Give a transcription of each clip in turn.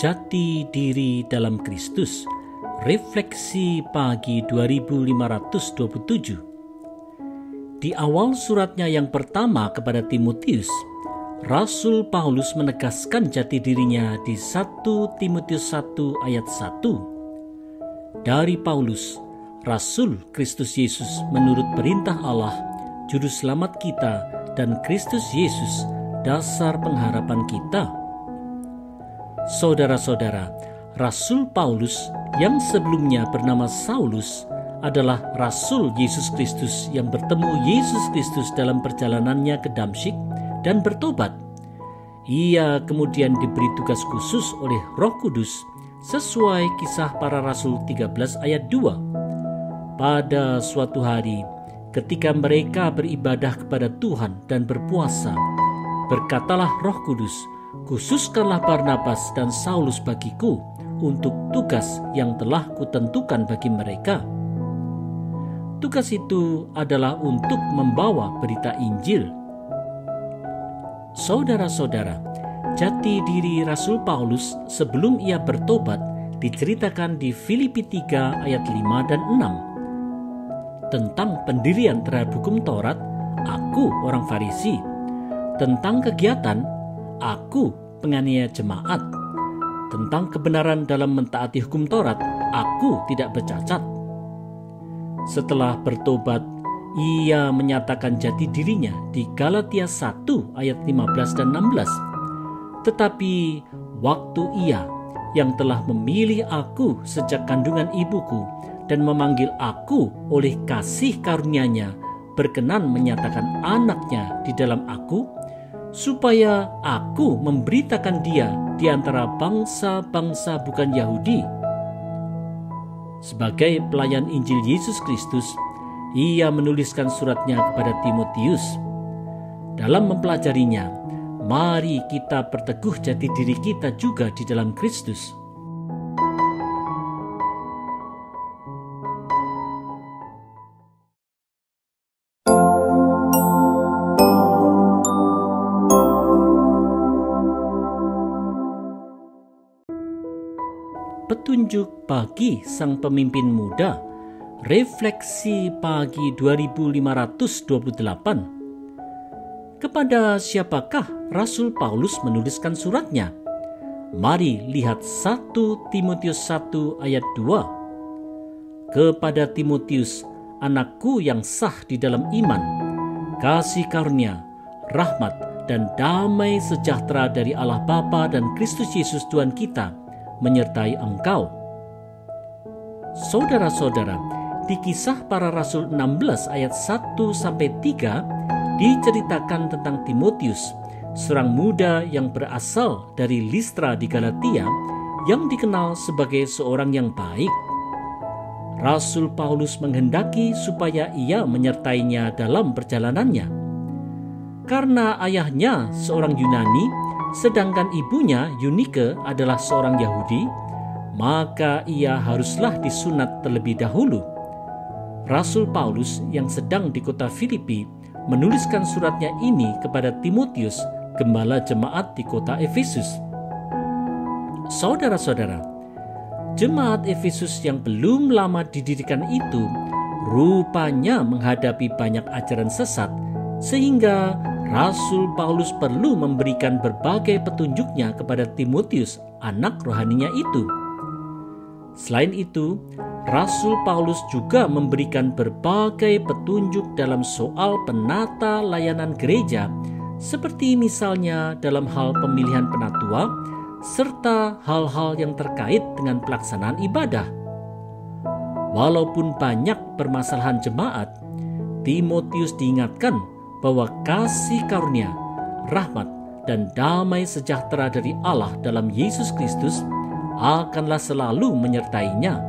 Jati diri dalam Kristus. Refleksi pagi 2527. Di awal suratnya yang pertama kepada Timotius, Rasul Paulus menegaskan jati dirinya di 1 Timotius 1 ayat 1. Dari Paulus, Rasul Kristus Yesus menurut perintah Allah, Juru Selamat kita, dan Kristus Yesus, dasar pengharapan kita. Saudara-saudara, Rasul Paulus yang sebelumnya bernama Saulus adalah Rasul Yesus Kristus yang bertemu Yesus Kristus dalam perjalanannya ke Damsyik dan bertobat. Ia kemudian diberi tugas khusus oleh Roh Kudus sesuai Kisah Para Rasul 13 ayat 2. Pada suatu hari, ketika mereka beribadah kepada Tuhan dan berpuasa, berkatalah Roh Kudus, "Khususkanlah Barnabas dan Saulus bagiku untuk tugas yang telah kutentukan bagi mereka." Tugas itu adalah untuk membawa berita Injil. Saudara-saudara, jati diri Rasul Paulus sebelum ia bertobat diceritakan di Filipi 3 ayat 5 dan 6. Tentang pendirian terhadap hukum Taurat, aku orang Farisi. Tentang kegiatan, aku penganiaya jemaat. Tentang kebenaran dalam mentaati hukum Taurat, aku tidak bercacat. Setelah bertobat, ia menyatakan jati dirinya di Galatia 1 ayat 15 dan 16. Tetapi waktu ia yang telah memilih aku sejak kandungan ibuku dan memanggil aku oleh kasih karunia-Nya berkenan menyatakan anaknya di dalam aku, supaya aku memberitakan dia di antara bangsa-bangsa bukan Yahudi. Sebagai pelayan Injil Yesus Kristus, ia menuliskan suratnya kepada Timotius. Dalam mempelajarinya, mari kita perteguh jati diri kita juga di dalam Kristus. Petunjuk bagi sang pemimpin muda. Refleksi pagi 2528. Kepada siapakah Rasul Paulus menuliskan suratnya? Mari lihat 1 Timotius 1 ayat 2. Kepada Timotius, anakku yang sah di dalam iman, kasih karunia, rahmat, dan damai sejahtera dari Allah Bapa dan Kristus Yesus Tuhan kita menyertai engkau. Saudara-saudara, di Kisah Para Rasul 16 ayat 1-3 diceritakan tentang Timotius, seorang muda yang berasal dari Listra di Galatia yang dikenal sebagai seorang yang baik. Rasul Paulus menghendaki supaya ia menyertainya dalam perjalanannya. Karena ayahnya seorang Yunani, sedangkan ibunya Yunike adalah seorang Yahudi, maka ia haruslah disunat terlebih dahulu. Rasul Paulus yang sedang di kota Filipi menuliskan suratnya ini kepada Timotius, gembala jemaat di kota Efesus. Saudara-saudara, jemaat Efesus yang belum lama didirikan itu rupanya menghadapi banyak ajaran sesat, sehingga Rasul Paulus perlu memberikan berbagai petunjuknya kepada Timotius, anak rohaninya itu. Selain itu, Rasul Paulus juga memberikan berbagai petunjuk dalam soal penata layanan gereja, seperti misalnya dalam hal pemilihan penatua, serta hal-hal yang terkait dengan pelaksanaan ibadah. Walaupun banyak permasalahan jemaat, Timotius diingatkan bahwa kasih karunia, rahmat, dan damai sejahtera dari Allah dalam Yesus Kristus akanlah selalu menyertainya.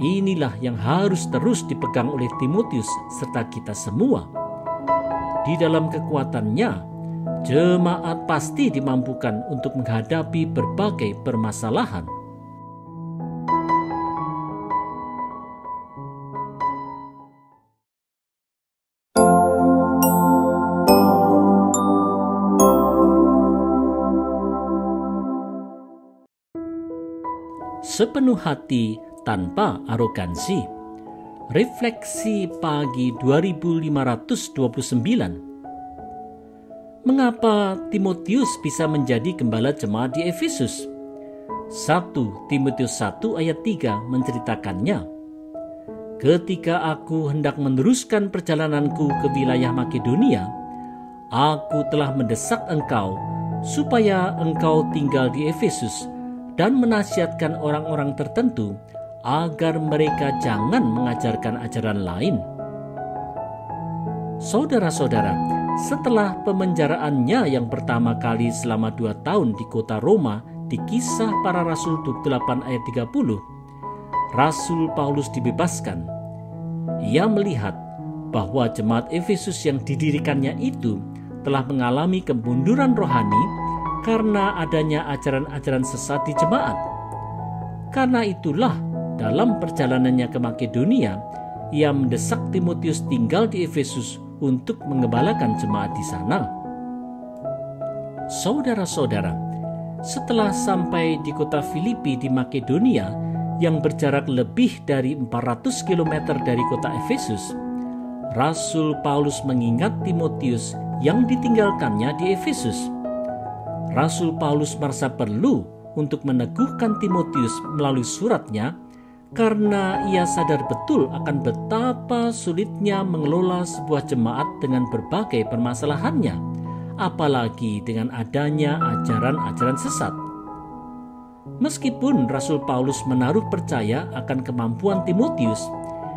Inilah yang harus terus dipegang oleh Timotius serta kita semua. Di dalam kekuatannya, jemaat pasti dimampukan untuk menghadapi berbagai permasalahan. sepenuh hati tanpa arogansi. Refleksi pagi 2529. Mengapa Timotius bisa menjadi gembala jemaat di Efesus? 1 Timotius 1 ayat 3 menceritakannya. Ketika aku hendak meneruskan perjalananku ke wilayah Makedonia, aku telah mendesak engkau supaya engkau tinggal di Efesus dan menasihatkan orang-orang tertentu agar mereka jangan mengajarkan ajaran lain. Saudara-saudara, setelah pemenjaraannya yang pertama kali selama 2 tahun di kota Roma di Kisah Para Rasul 28 ayat 30, Rasul Paulus dibebaskan. Ia melihat bahwa jemaat Efesus yang didirikannya itu telah mengalami kemunduran rohani karena adanya ajaran-ajaran sesat di jemaat. Karena itulah dalam perjalanannya ke Makedonia, ia mendesak Timotius tinggal di Efesus untuk mengembalakan jemaat di sana. Saudara-saudara, setelah sampai di kota Filipi di Makedonia yang berjarak lebih dari 400 km dari kota Efesus, Rasul Paulus mengingat Timotius yang ditinggalkannya di Efesus. Rasul Paulus merasa perlu untuk meneguhkan Timotius melalui suratnya karena ia sadar betul akan betapa sulitnya mengelola sebuah jemaat dengan berbagai permasalahannya, apalagi dengan adanya ajaran-ajaran sesat. Meskipun Rasul Paulus menaruh percaya akan kemampuan Timotius,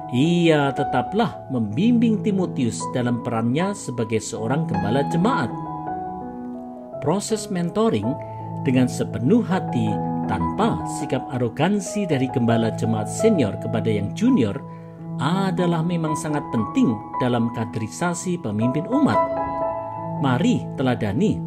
ia tetaplah membimbing Timotius dalam perannya sebagai seorang gembala jemaat. Proses mentoring dengan sepenuh hati tanpa sikap arogansi dari gembala jemaat senior kepada yang junior adalah memang sangat penting dalam kaderisasi pemimpin umat. Mari teladani